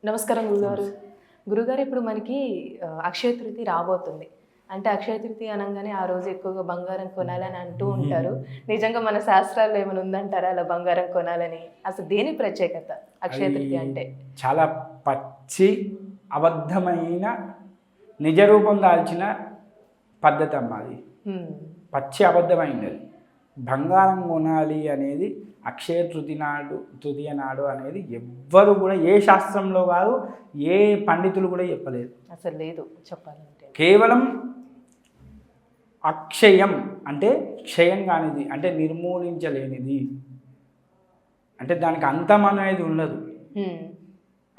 నమస్కారం గురుగారు. నమస్తే. గురుగారు ఇప్పుడు మనకి అక్షయ తృతీయ రాబోతుంది. అంటే అక్షయ తృతీయ అనంగానే ఆ రోజు ఎక్కువగా బంగారం కొనాలని అంటూ ఉంటారు. నిజంగా మన శాస్త్రాల్లో ఏమైనా ఉందంటారా అలా బంగారం కొనాలని? అసలు దేని ప్రత్యేకత అక్షయ అది తృతీయ అంటే? చాలా పచ్చి అబద్ధమైన నిజ రూపం దాల్చిన పద్ధతి అమ్మ అది. హ్మ్. పచ్చి అబద్ధమైంది అది. బంగారం కొనాలి అనేది అక్షయ తృతీయ నాడు అనేది ఎవ్వరు కూడా ఏ శాస్త్రంలో కాదు, ఏ పండితులు కూడా చెప్పలేదు. అసలు లేదు చెప్పాలంటే. కేవలం అక్షయం అంటే క్షయం కానిది, అంటే నిర్మూలించలేనిది, అంటే దానికి అంతం అనేది ఉండదు. హ్మ్.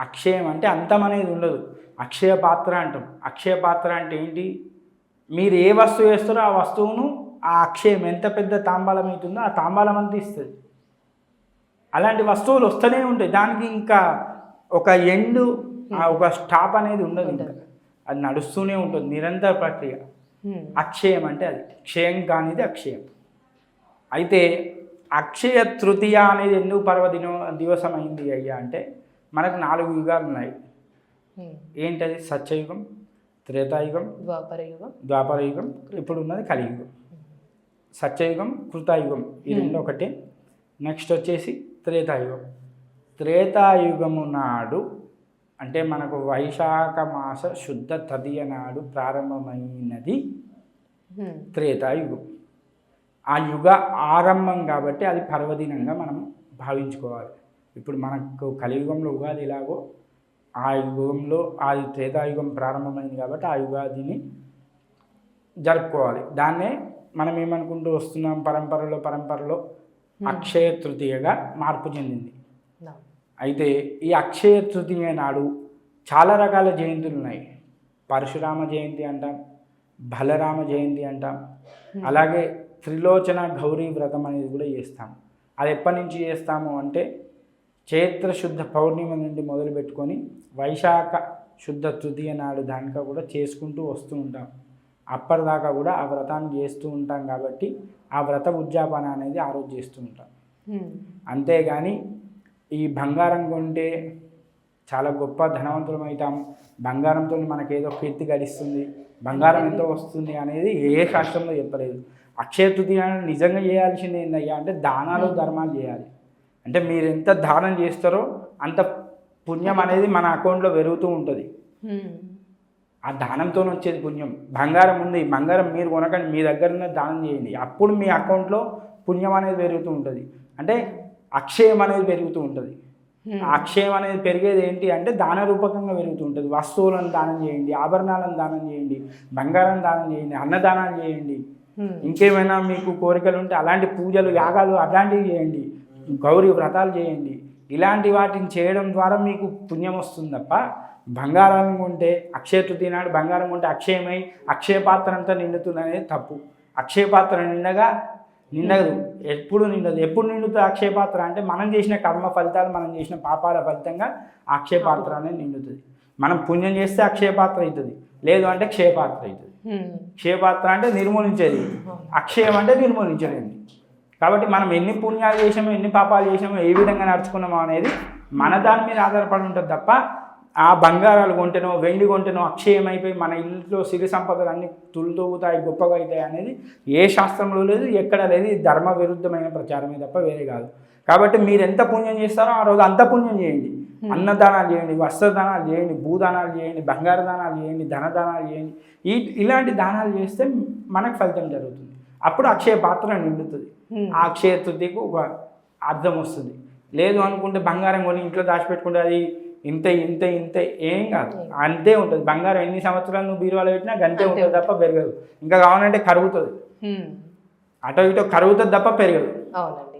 అక్షయం అంటే అంతం అనేది ఉండదు. అక్షయ పాత్ర అంటాం. అక్షయ పాత్ర అంటే ఏంటి? మీరు ఏ వస్తువు వేస్తారో ఆ వస్తువును ఆ అక్షయం ఎంత పెద్ద తాంబాలం అవుతుందో ఆ తాంబాలం అంతా ఇస్తుంది. అలాంటి వస్తువులు వస్తూనే ఉంటాయి. దానికి ఇంకా ఒక ఎండు, ఒక స్టాప్ అనేది ఉండదు. ఇంకా అది నడుస్తూనే ఉంటుంది, నిరంతర ప్రక్రియ. అక్షయం అంటే అది క్షయం కానిది అక్షయం. అయితే అక్షయ తృతీయ అనేది ఎందుకు దివసం అయింది అయ్యా అంటే, మనకు 4 యుగాలు ఉన్నాయి. ఏంటది? సత్యయుగం, త్రేతాయుగం, ద్వాపర యుగం, ఇప్పుడు ఉన్నది కలియుగం. సత్యయుగం, కృతాయుగం ఈ రెండు ఒకటే. నెక్స్ట్ వచ్చేసి త్రేతాయుగం. త్రేతాయుగము నాడు అంటే మనకు వైశాఖ మాస శుద్ధ తదియ నాడు ప్రారంభమైనది త్రేతాయుగం. ఆ యుగ ఆరంభం కాబట్టి అది పర్వదినంగా మనం భావించుకోవాలి. ఇప్పుడు మనకు కలియుగంలో ఉగాది ఎలాగో ఆ యుగంలో ఆ త్రేతాయుగం ప్రారంభమైంది కాబట్టి ఆ యుగాదిని జరుపుకోవాలి. దాన్నే మనం ఏమనుకుంటూ వస్తున్నాం, పరంపరలో అక్షయ తృతీయగా మార్పు చెందింది. అయితే ఈ అక్షయ తృతీయ నాడు చాలా రకాల జయంతులు ఉన్నాయి. పరశురామ జయంతి అంటాం, బలరామ జయంతి అంటాం, అలాగే త్రిలోచన గౌరీ వ్రతం అనేది కూడా చేస్తాం. అది ఎప్పటి నుంచి చేస్తాము అంటే, చైత్ర శుద్ధ పౌర్ణిమ నుండి మొదలు పెట్టుకొని వైశాఖ శుద్ధ తృతీయ నాడు దానికా కూడా చేసుకుంటూ వస్తూ ఉంటాం. అప్పటిదాకా కూడా ఆ వ్రతాన్ని చేస్తూ ఉంటాం కాబట్టి ఆ వ్రత ఉద్యాపన అనేది ఆ రోజు చేస్తూ ఉంటాం. అంతేగాని ఈ బంగారం కొంటే చాలా గొప్ప ధనవంతులం అవుతాం, బంగారంతో మనకేదో కీర్తి గడిస్తుంది, బంగారం ఎంతో వస్తుంది అనేది ఏ శాస్త్రంలో చెప్పలేదు. అక్షయ తృతీయ నిజంగా చేయాల్సింది ఏందయ్యా అంటే, దానాలు ధర్మాలు చేయాలి. అంటే మీరు ఎంత దానం చేస్తారో అంత పుణ్యం అనేది మన అకౌంట్లో పెరుగుతూ ఉంటుంది. ఆ దానంతో వచ్చేది పుణ్యం. బంగారం ఉంది, బంగారం మీరు కొనకండి, మీ దగ్గర ఉన్న దానం చేయండి, అప్పుడు మీ అకౌంట్లో పుణ్యం అనేది పెరుగుతూ ఉంటుంది. అంటే అక్షయం అనేది పెరుగుతూ ఉంటుంది. ఆ అక్షయం అనేది పెరిగేది ఏంటి అంటే దాన రూపకంగా పెరుగుతూ ఉంటుంది. వస్తువులను దానం చేయండి, ఆభరణాలను దానం చేయండి, బంగారం దానం చేయండి, అన్నదానాలు చేయండి, ఇంకేమైనా మీకు కోరికలు ఉంటే అలాంటి పూజలు, యాగాలు అలాంటివి చేయండి, గౌరీ వ్రతాలు చేయండి. ఇలాంటి వాటిని చేయడం ద్వారా మీకు పుణ్యం వస్తుంది తప్ప బంగారం కొంటే అక్షయ తృతీయ నాడు బంగారం కొంటే అక్షయమై అక్షయ పాత్ర అంతా నిండుతుంది అనేది తప్పు. అక్షయ పాత్ర నిండదు, ఎప్పుడు నిండదు. ఎప్పుడు నిండుతుంది అక్షయ పాత్ర అంటే, మనం చేసిన కర్మ ఫలితాలు, మనం చేసిన పాపాల ఫలితంగా అక్షయ పాత్ర అనేది నిండుతుంది. మనం పుణ్యం చేస్తే అక్షయ పాత్ర అవుతుంది, లేదు అంటే క్షయపాత్ర అవుతుంది. క్షయపాత్ర అంటే నిర్మూలించేది, అక్షయం అంటే నిర్మూలించలేదు. కాబట్టి మనం ఎన్ని పుణ్యాలు చేసామో, ఎన్ని పాపాలు చేసామో, ఏ విధంగా నడుచుకున్నామో అనేది మన దాని మీద ఆధారపడి ఉంటుంది తప్ప ఆ బంగారాలు కొంటేనో వెండి కొంటేనో అక్షయం అయిపోయి మన ఇంట్లో సిరి సంపదలు అన్నీ తులుతూగుతాయి, గొప్పగా అవుతాయి అనేది ఏ శాస్త్రంలో లేదు, ఎక్కడ లేదు. ధర్మ విరుద్ధమైన ప్రచారమే తప్ప వేరే కాదు. కాబట్టి మీరు ఎంత పుణ్యం చేస్తారో ఆ రోజు అంత పుణ్యం చేయండి. అన్నదానాలు చేయండి, వస్త్రదానాలు చేయండి, భూదానాలు చేయండి, బంగారు దానాలు చేయండి, ధనదానాలు చేయండి. ఇలాంటి దానాలు చేస్తే మనకు ఫలితం జరుగుతుంది. అప్పుడు అక్షయ పాత్ర నిండుతుంది. ఆ అక్షయ తృతీయకు ఒక అర్థం వస్తుంది. లేదు అనుకుంటే బంగారం కొని ఇంట్లో దాచిపెట్టుకుంటే అది ఇంత ఏం కాదు, అంతే ఉంటుంది. బంగారం ఎన్ని సంవత్సరాలు నువ్వు బీరువాలో పెట్టినా గంతే ఉంటుంది తప్ప పెరగదు. ఇంకా కావాలంటే కరుగుతుంది, అటో ఇటో కరుగుతుంది తప్ప పెరగదు.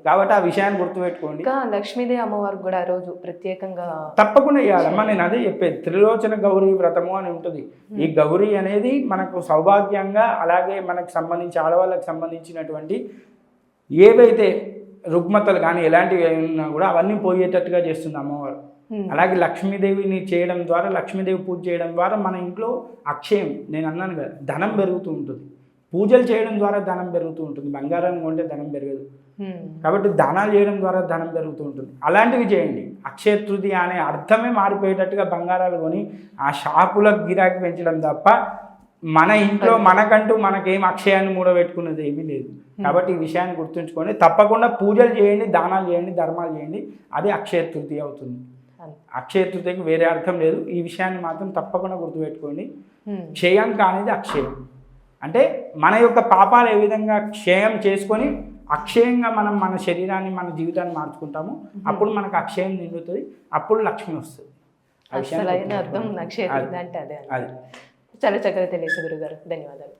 కాబట్టి ఆ విషయాన్ని గుర్తుపెట్టుకోండి. లక్ష్మీదేవి అమ్మవారికి కూడా ఆ రోజు ప్రత్యేకంగా తప్పకుండా చేయాలమ్మా. నేను అదే చెప్పేది, త్రిలోచన గౌరీ వ్రతము అని ఉంటుంది. ఈ గౌరీ అనేది మనకు సౌభాగ్యంగా, అలాగే మనకు సంబంధించి ఆడవాళ్ళకి సంబంధించినటువంటి ఏవైతే రుగ్మతలు కానీ ఎలాంటివి ఉన్నా కూడా అవన్నీ పోయేటట్టుగా చేస్తుంది అమ్మవారు. అలాగే లక్ష్మీదేవిని చేయడం ద్వారా, లక్ష్మీదేవి పూజ చేయడం ద్వారా మన ఇంట్లో అక్షయం, నేను అన్నాను కదా, ధనం పెరుగుతూ ఉంటుంది. పూజలు చేయడం ద్వారా ధనం పెరుగుతూ ఉంటుంది. బంగారం కొంటే ధనం పెరగదు. కాబట్టి దానాలు చేయడం ద్వారా ధనం పెరుగుతూ ఉంటుంది. అలాంటివి చేయండి. అక్షయ తృతీయ అనే అర్థమే మారిపోయేటట్టుగా బంగారాలు కొని ఆ షాపులకు గిరాకీ పెంచడం తప్ప మన ఇంట్లో మనకంటూ మనకేం అక్షయాన్ని మూడబెట్టుకున్నది ఏమీ లేదు. కాబట్టి ఈ విషయాన్ని గుర్తుంచుకొని తప్పకుండా పూజలు చేయండి, దానాలు చేయండి, ధర్మాలు చేయండి. అది అక్షయ తృతీయ అవుతుంది. అక్షయ తృతీయకి వేరే అర్థం లేదు. ఈ విషయాన్ని మాత్రం తప్పకుండా గుర్తుపెట్టుకోండి. క్షయం కానిది అక్షయం. అంటే మన యొక్క పాపాలు ఏ విధంగా క్షయం చేసుకొని అక్షయంగా మనం మన శరీరాన్ని మన జీవితాన్ని మార్చుకుంటాము, అప్పుడు మనకు అక్షయం నిండుతుంది, అప్పుడు లక్ష్మి వస్తుంది. అసలైన అర్థం అక్షయ తృతీయ అంటే అదే. చాలా చక్కగా తెలియదు గురుగారు, ధన్యవాదాలు.